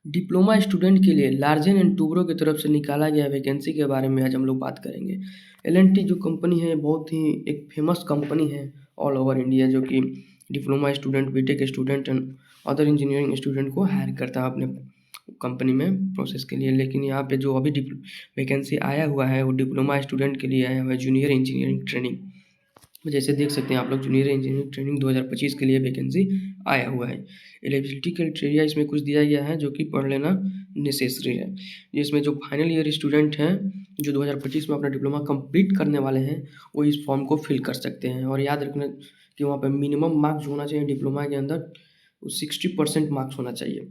Diploma student के लिए Larsen and Toubro की तरफ से निकाला गया वैकेंसी के बारे में आज हम लोग बात करेंगे। एल&टी जो कंपनी है बहुत ही एक फेमस कंपनी है ऑल ओवर इंडिया, जो कि diploma student, BTech student and other engineering student को हायर करता है अपने कंपनी में प्रोसेस के लिए। लेकिन यहाँ पे जो अभी वैकेंसी आया हुआ है वो डिप्लोमा स्टूडेंट के लिए आया हुआ है, जूनियर इंजीनियरिंग ट्रेनिंग। जैसे देख सकते हैं आप लोग, जूनियर इंजीनियरिंग ट्रेनिंग 2025 के लिए वैकेंसी आया हुआ है। एलिजिबिलिटी क्राइटेरिया इसमें कुछ दिया गया है जो कि पढ़ लेना नेसेसरी है। जिसमें जो फाइनल ईयर स्टूडेंट हैं जो 2025 में अपना डिप्लोमा कंप्लीट करने वाले हैं वो इस फॉर्म को फिल कर सकते हैं। और याद रखना कि वहाँ पर मिनिमम मार्क्स होना चाहिए डिप्लोमा के अंदर, 60% मार्क्स होना चाहिए।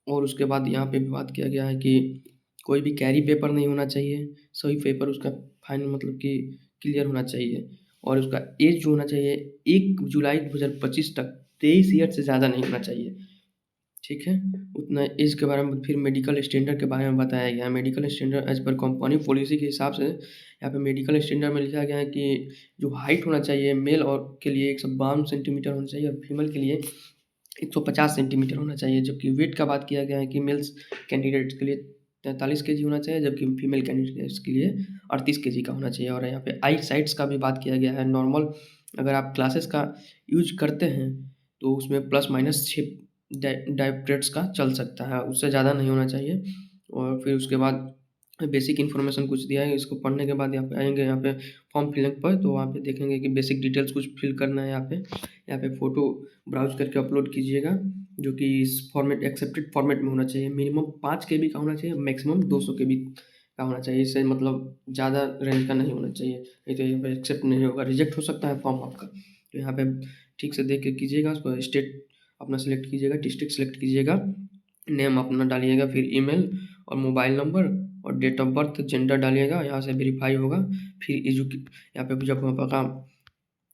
और उसके बाद यहाँ पे भी बात किया गया है कि कोई भी कैरी पेपर नहीं होना चाहिए, सभी पेपर उसका फाइनल मतलब कि क्लियर होना चाहिए। और उसका एज जो होना चाहिए 1 जुलाई 2025 तक 23 ईयर से ज़्यादा नहीं होना चाहिए। ठीक है, उतना एज के बारे में। फिर मेडिकल स्टैंडर्ड के बारे में बताया गया है। Medical standard as per company policy के हिसाब से यहाँ पे मेडिकल स्टैंडर्ड में लिखा गया है कि जो हाइट होना चाहिए मेल और के लिए 152 सेंटीमीटर होना चाहिए, और फीमेल के लिए 150 सेंटीमीटर होना चाहिए। जबकि वेट का बात किया गया है कि मेल्स कैंडिडेट्स के लिए 43 केजी होना चाहिए, जबकि फीमेल कैंडिडेट्स के लिए 38 केजी का होना चाहिए। और यहाँ पे आई साइट्स का भी बात किया गया है। नॉर्मल अगर आप ग्लासेस का यूज करते हैं तो उसमें प्लस माइनस 6 डायोप्ट्रेट्स का चल सकता है, उससे ज़्यादा नहीं होना चाहिए। और फिर उसके बाद बेसिक इन्फॉर्मेशन कुछ दिया है। इसको पढ़ने के बाद यहाँ पे आएंगे, यहाँ पे फॉर्म फिलिंग पर, तो वहाँ पे देखेंगे कि बेसिक डिटेल्स कुछ फिल करना है। यहाँ पे फ़ोटो ब्राउज़ करके अपलोड कीजिएगा, जो कि इस फॉर्मेट एक्सेप्टेड फॉर्मेट में होना चाहिए। मिनिमम 5 केबी का होना चाहिए, मैक्सिमम 200 केबी का होना चाहिए। इससे मतलब ज़्यादा रेंज का नहीं होना चाहिए, नहीं तो यहाँ पे एक्सेप्ट नहीं होगा, रिजेक्ट हो सकता है फॉर्म आपका। तो यहाँ पे ठीक से देख के कीजिएगा। उसको स्टेट अपना सेलेक्ट कीजिएगा, डिस्ट्रिक्ट सेलेक्ट कीजिएगा, नेम अपना डालिएगा, फिर ईमेल और मोबाइल नंबर और डेट ऑफ बर्थ, जेंडर डालिएगा। यहाँ से वेरीफाई होगा। फिर यहाँ पे जब आपका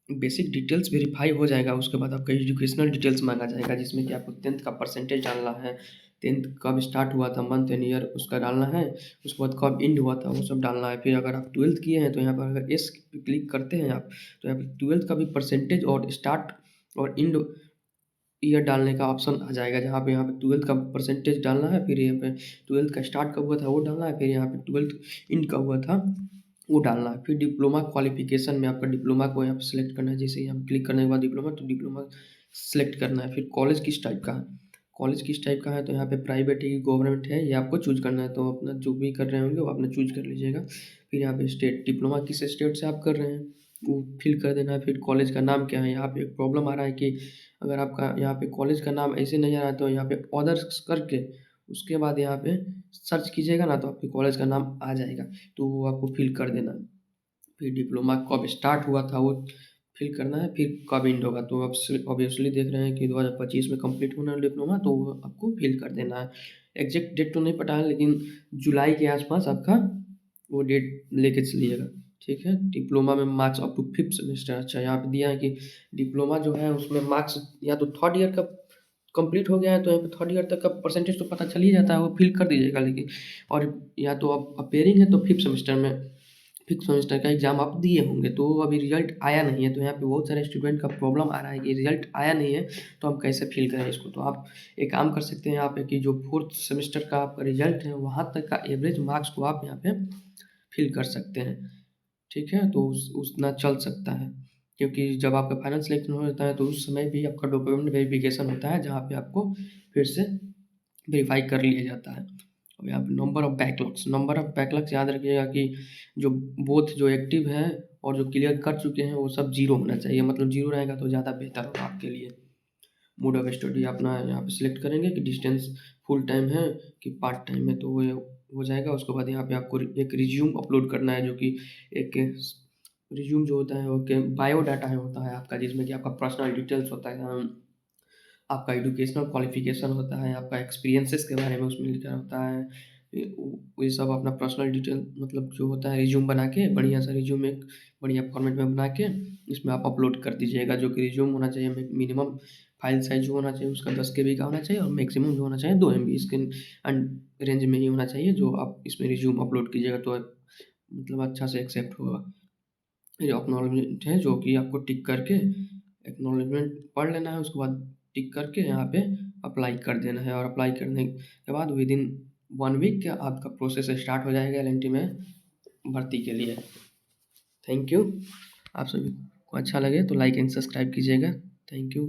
बेसिक डिटेल्स वेरीफाई हो जाएगा, उसके बाद आपका एजुकेशनल डिटेल्स मांगा जाएगा, जिसमें कि आपको 10th का परसेंटेज डालना है, 10th कब स्टार्ट हुआ था, मंथ एंड ईयर उसका डालना है। उसके बाद कब एंड हुआ था वो सब डालना है। फिर अगर आप 12th किए हैं तो यहाँ पर अगर एस क्लिक करते हैं आप, तो यहाँ पर 12th का भी परसेंटेज और स्टार्ट और एंड ईयर डालने का ऑप्शन आ जाएगा, जहाँ पे यहाँ पे 12th का परसेंटेज डालना है। फिर यहाँ पे 12th का स्टार्ट कब हुआ था वो डालना है। फिर यहाँ पे 12th एंड कब हुआ था वो डालना है। फिर डिप्लोमा क्वालिफिकेशन में आपका डिप्लोमा को यहाँ पे सिलेक्ट करना है। जैसे यहाँ क्लिक करने के बाद डिप्लोमा, तो डिप्लोमा सेलेक्ट करना है। फिर कॉलेज किस टाइप का है, कॉलेज किस टाइप का है, तो यहाँ पे प्राइवेट है गवर्नमेंट है ये आपको चूज करना है। तो अपना जो भी कर रहे होंगे वो अपना चूज कर लीजिएगा। फिर यहाँ पे स्टेट, डिप्लोमा किस स्टेट से आप कर रहे हैं वो फिल कर देना है। फिर कॉलेज का नाम क्या है। यहाँ पे एक प्रॉब्लम आ रहा है कि अगर आपका यहाँ पे कॉलेज का नाम ऐसे नहीं आ रहा है तो यहाँ पे अदर्स करके उसके बाद यहाँ पे सर्च कीजिएगा ना, तो आपके कॉलेज का नाम आ जाएगा, तो वो आपको फिल कर देना है। फिर डिप्लोमा कब स्टार्ट हुआ था वो फिल करना है। फिर कब एंड होगा, तो अब ऑब्वियसली देख रहे हैं कि 2025 में कंप्लीट होना है डिप्लोमा, तो वो आपको फिल कर देना है। एग्जैक्ट डेट तो नहीं पता है, लेकिन जुलाई के आसपास आपका वो डेट लेके चलिएगा। ठीक है, डिप्लोमा में marks up to 5th semester. अच्छा, यहाँ पे दिया है कि डिप्लोमा जो है उसमें मार्क्स या तो 3rd ईयर का कंप्लीट हो गया है तो यहाँ पे 3rd ईयर तक का परसेंटेज तो पता चल ही जाता है, वो फिल कर दीजिएगा। लेकिन और या तो आप अपेयरिंग है तो 5th सेमेस्टर में, 5th सेमेस्टर का एग्ज़ाम आप दिए होंगे, तो अभी रिजल्ट आया नहीं है। तो यहाँ पे बहुत सारे स्टूडेंट का प्रॉब्लम आ रहा है कि रिजल्ट आया नहीं है तो हम कैसे फिल करें इसको। तो आप एक काम कर सकते हैं यहाँ पे कि जो 4th सेमेस्टर का आपका रिजल्ट है वहाँ तक का एवरेज मार्क्स को आप यहाँ पे फिल कर सकते हैं। ठीक है, तो उतना चल सकता है, क्योंकि जब आपका फाइनल सिलेक्शन हो जाता है तो उस समय भी आपका डॉक्यूमेंट वेरिफिकेशन होता है, जहाँ पे आपको फिर से वेरीफाई कर लिया जाता है। और यहाँ पे नंबर ऑफ बैकलॉग्स याद रखिएगा कि जो बोथ जो एक्टिव है और जो क्लियर कर चुके हैं वो सब 0 होना चाहिए। मतलब 0 रहेगा तो ज़्यादा बेहतर होगा आपके लिए। मोड ऑफ स्टडी अपना यहाँ पे सिलेक्ट करेंगे कि डिस्टेंस फुल टाइम है कि पार्ट टाइम है, तो वो हो जाएगा। उसके बाद यहाँ पे आपको एक रिज्यूम अपलोड करना है, जो कि एक रिज्यूम जो होता है वो बायोडाटा है होता है आपका, जिसमें कि आपका पर्सनल डिटेल्स होता है, आपका एजुकेशनल क्वालिफिकेशन होता है, आपका एक्सपीरियंसेस के बारे में उसमें लिखा होता है। ये सब अपना पर्सनल डिटेल मतलब जो होता है रिज्यूम बना के, बढ़िया सा रिज्यूम एक बढ़िया फॉर्मेट में बना के इसमें आप अपलोड कर दीजिएगा। जो कि रिज्यूम होना चाहिए मिनिमम फाइल साइज जो होना चाहिए उसका 10 KB का होना चाहिए, और मैक्सिमम जो होना चाहिए 2 MB इसके रेंज में ही होना चाहिए। जो आप इसमें रिज्यूम अपलोड कीजिएगा तो मतलब अच्छा से एक्सेप्ट होगा। ये एक्नॉलेजमेंट है जो कि आपको टिक करके एक्नॉलेजमेंट पढ़ लेना है। उसके बाद टिक करके यहाँ पे अप्लाई कर देना है, और अप्लाई करने के बाद विदिन 1 वीक के आपका प्रोसेस स्टार्ट हो जाएगा एल में भर्ती के लिए। Thank you. आप सभी को अच्छा लगे तो लाइक एंड सब्सक्राइब कीजिएगा। Thank you.